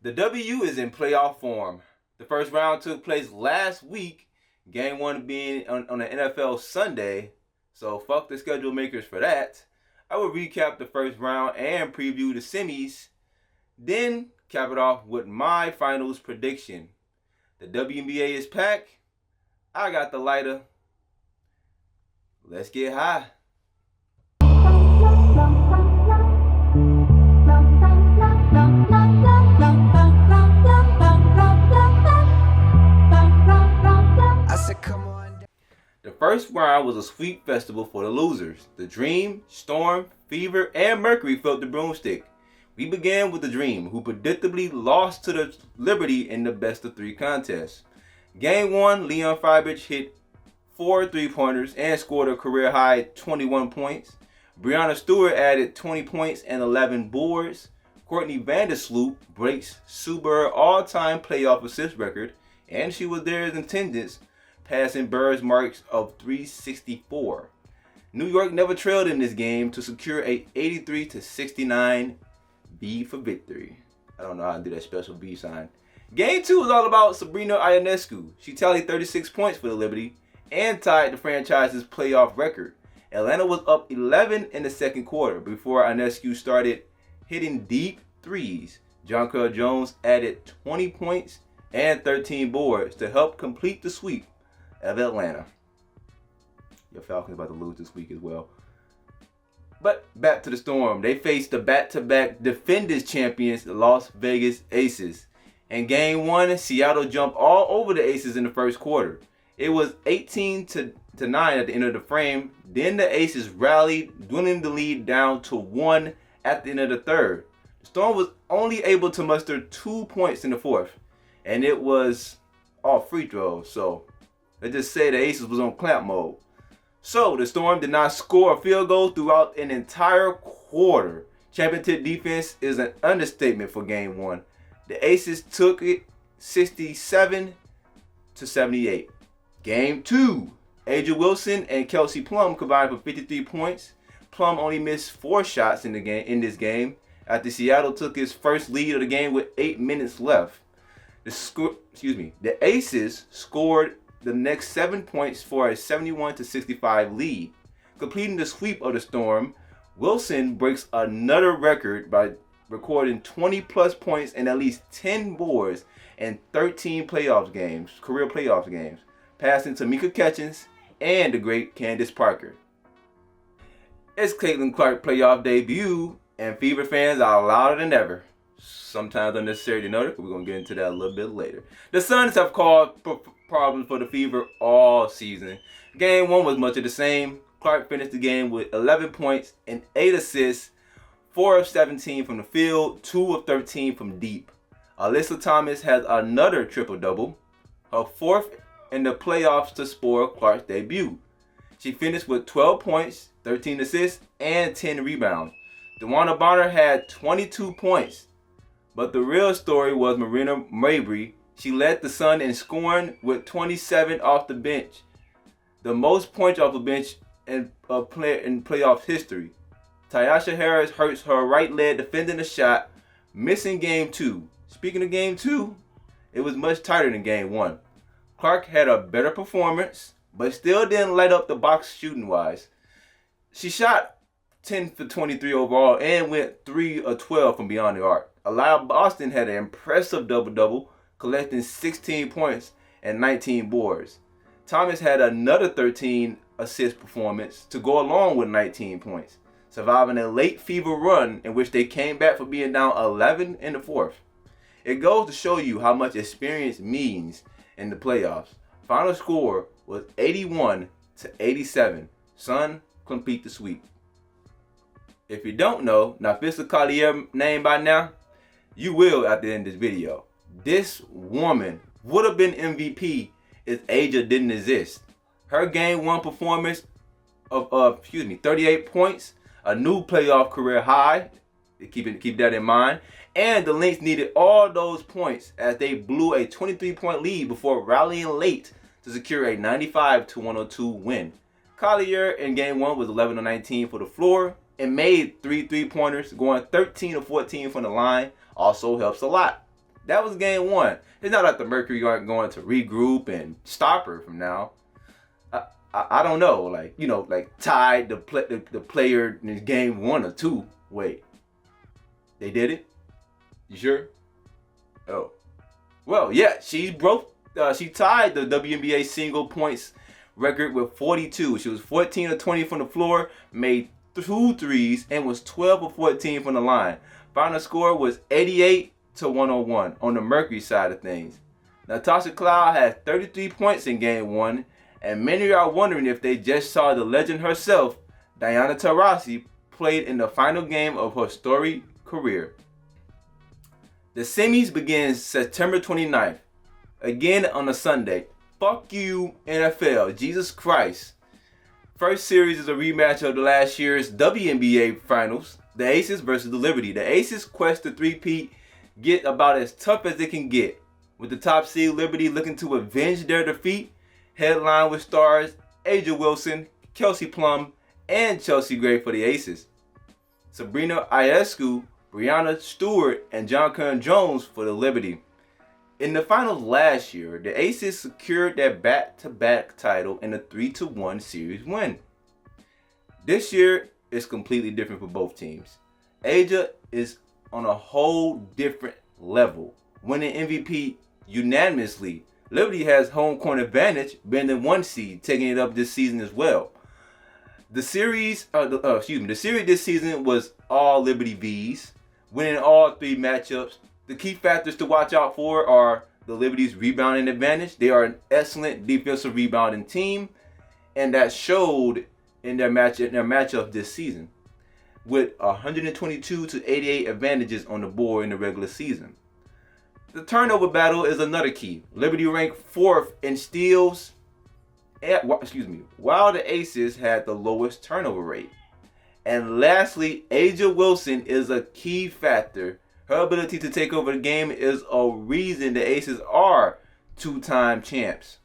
The W is in playoff form. The first round took place last week, game one being on an NFL Sunday, so fuck the schedule makers for that. I will recap the first round and preview the semis, then cap it off with my finals prediction. The WNBA is packed. I got the lighter. Let's get high. The first round was a sweep festival for the losers. The Dream, Storm, Fever, and Mercury felt the broomstick. We began with the Dream, who predictably lost to the Liberty in the best-of-3 contest. Game 1, Leon Fibridge hit 4 three-pointers and scored a career-high 21 points. Breanna Stewart added 20 points and 11 boards. Courtney Vandersloot breaks Sue Bird all-time playoff assist record, and she was there in attendance, passing Bird's marks of 364. New York never trailed in this game to secure a 83-69 B for victory. I don't know how to do that special B sign. Game 2 was all about Sabrina Ionescu. She tallied 36 points for the Liberty and tied the franchise's playoff record. Atlanta was up 11 in the second quarter before Ionescu started hitting deep threes. Jonquel Jones added 20 points and 13 boards to help complete the sweep of Atlanta. Your Falcons about to lose this week as well. But back to the Storm. They faced the back-to-back defenders champions, the Las Vegas Aces. In game 1, Seattle jumped all over the Aces in the first quarter. It was 18-9 at the end of the frame. Then the Aces rallied, dwindling the lead down to 1 at the end of the third. The Storm was only able to muster 2 points in the fourth, and it was all free throws, so let's just say the Aces was on clamp mode. So the Storm did not score a field goal throughout an entire quarter. Championship defense is an understatement for game 1. The Aces took it 67-78. Game 2, Aja Wilson and Kelsey Plum combined for 53 points. Plum only missed 4 shots in this game after Seattle took its first lead of the game with 8 minutes left. The Aces scored the next 7 points for a 71-65 lead. Completing the sweep of the Storm, Wilson breaks another record by recording 20-plus points and at least 10 boards in 13 career playoff games, passing Tamika Catchings and the great Candace Parker. It's Caitlin Clark's playoff debut, and Fever fans are louder than ever. Sometimes unnecessary to note, but we're going to get into that a little bit later. The Suns have caused problems for the Fever all season. Game 1 was much of the same. Clark finished the game with 11 points and 8 assists, 4 of 17 from the field, 2 of 13 from deep. Alyssa Thomas has another triple-double, her 4th in the playoffs to spoil Clark's debut. She finished with 12 points, 13 assists, and 10 rebounds. DeWanna Bonner had 22 points, but the real story was Marina Mabry. She led the Sun in scoring with 27 off the bench, the most points off the bench in playoff history. Tyasha Harris hurts her right leg defending the shot, missing game 2. Speaking of game 2, it was much tighter than game 1. Clark had a better performance, but still didn't light up the box shooting wise. She shot 10 for 23 overall and went 3 of 12 from beyond the arc. Aliyah Boston had an impressive double-double, collecting 16 points and 19 boards. Thomas had another 13 assist performance to go along with 19 points, surviving a late Fever run in which they came back for being down 11 in the fourth. It goes to show you how much experience means in the playoffs. Final score was 81-87. Sun complete the sweep. If you don't know Naphtali Collier's name by now, you will at the end of this video. This woman would have been MVP if Aja didn't exist. Her game 1 performance of 38 points, a new playoff career high. Keep that in mind. And the Lynx needed all those points as they blew a 23-point lead before rallying late to secure a 95-102 win. Collier in game 1 was 11 of 19 for the floor and made 3 3-pointers, going 13 of 14 from the line. Also helps a lot. That was game one. It's not like the Mercury aren't going to regroup and stop her from now. I don't know. Like, you know, like tied the player in game 1 or 2. Wait. They did it? You sure? Oh. Well, yeah, she tied the WNBA single points record with 42. She was 14 of 20 from the floor, made 2 threes, and was 12 of 14 from the line. Final score was 88-101 on the Mercury side of things. Natasha Cloud had 33 points in game 1, and many are wondering if they just saw the legend herself, Diana Taurasi, played in the final game of her storied career. The semis begin September 29th, again on a Sunday. Fuck you, NFL. Jesus Christ. First series is a rematch of the last year's WNBA Finals, the Aces versus the Liberty. The Aces' quest to three-peat get about as tough as it can get, with the top seed Liberty looking to avenge their defeat, headlined with stars A'ja Wilson, Kelsey Plum, and Chelsea Gray for the Aces. Sabrina Ionescu, Breanna Stewart, and Jonquel Jones for the Liberty. In the finals last year, the Aces secured their back-to-back title in a 3-1 series win. This year is completely different for both teams. A'ja is on a whole different level, winning MVP unanimously. Liberty has home court advantage, being the 1 seed, taking it up this season as well. The series this season was all Liberty V's, winning all 3 matchups. The key factors to watch out for are the Liberty's rebounding advantage. They are an excellent defensive rebounding team, and that showed in their matchup this season, with 122-88 advantages on the board in the regular season. The turnover battle is another key. Liberty ranked 4th in steals, while the Aces had the lowest turnover rate. And lastly, A'ja Wilson is a key factor. Her ability to take over the game is a reason the Aces are 2-time champs.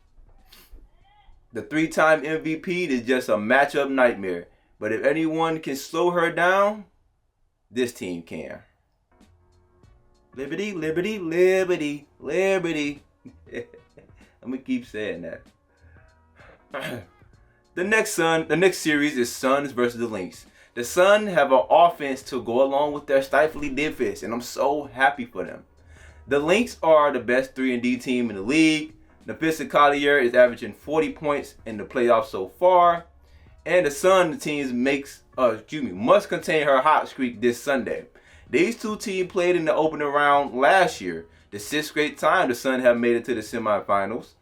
The 3-time MVP is just a matchup nightmare. But if anyone can slow her down, this team can. Liberty, Liberty, Liberty, Liberty. I'm gonna keep saying that. The next series is Suns versus the Lynx. The Suns have an offense to go along with their stifling defense, and I'm so happy for them. The Lynx are the best 3-and-D team in the league. Napisa Collier is averaging 40 points in the playoffs so far, and the Suns must contain her hot streak this Sunday. These two teams played in the opening round last year, the 6th straight time the Suns have made it to the semifinals.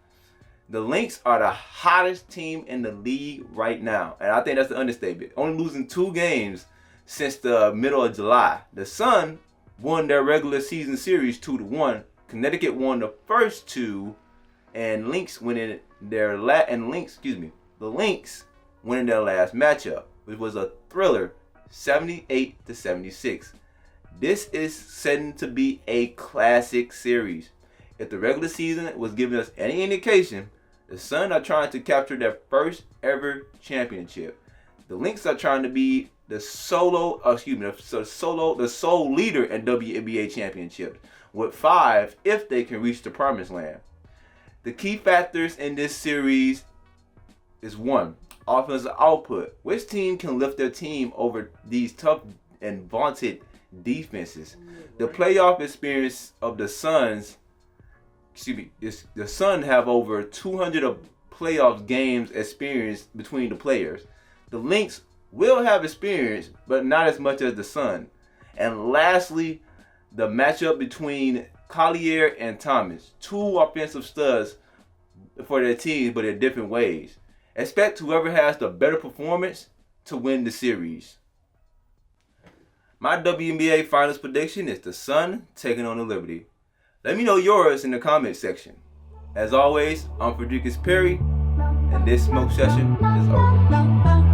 The Lynx are the hottest team in the league right now, and I think that's the understatement. Only losing 2 games since the middle of July. The Sun won their regular season series 2-1. Connecticut won the first 2, and the Lynx winning their last matchup, which was a thriller, 78-76. This is setting to be a classic series. If the regular season was giving us any indication, the Suns are trying to capture their first ever championship. The Lynx are trying to be the sole leader in WNBA championships, with 5 if they can reach the promised land. The key factors in this series is 1, offensive output. Which team can lift their team over these tough and vaunted defenses? The playoff experience of the Suns. The Suns have over 200 of playoff games experience between the players. The Lynx will have experience, but not as much as the Suns. And lastly, the matchup between Collier and Thomas, 2 offensive studs for their teams, but in different ways. Expect whoever has the better performance to win the series. My WNBA Finals prediction is the Sun taking on the Liberty. Let me know yours in the comment section. As always, I'm Frederikus Perry, and this smoke session is over.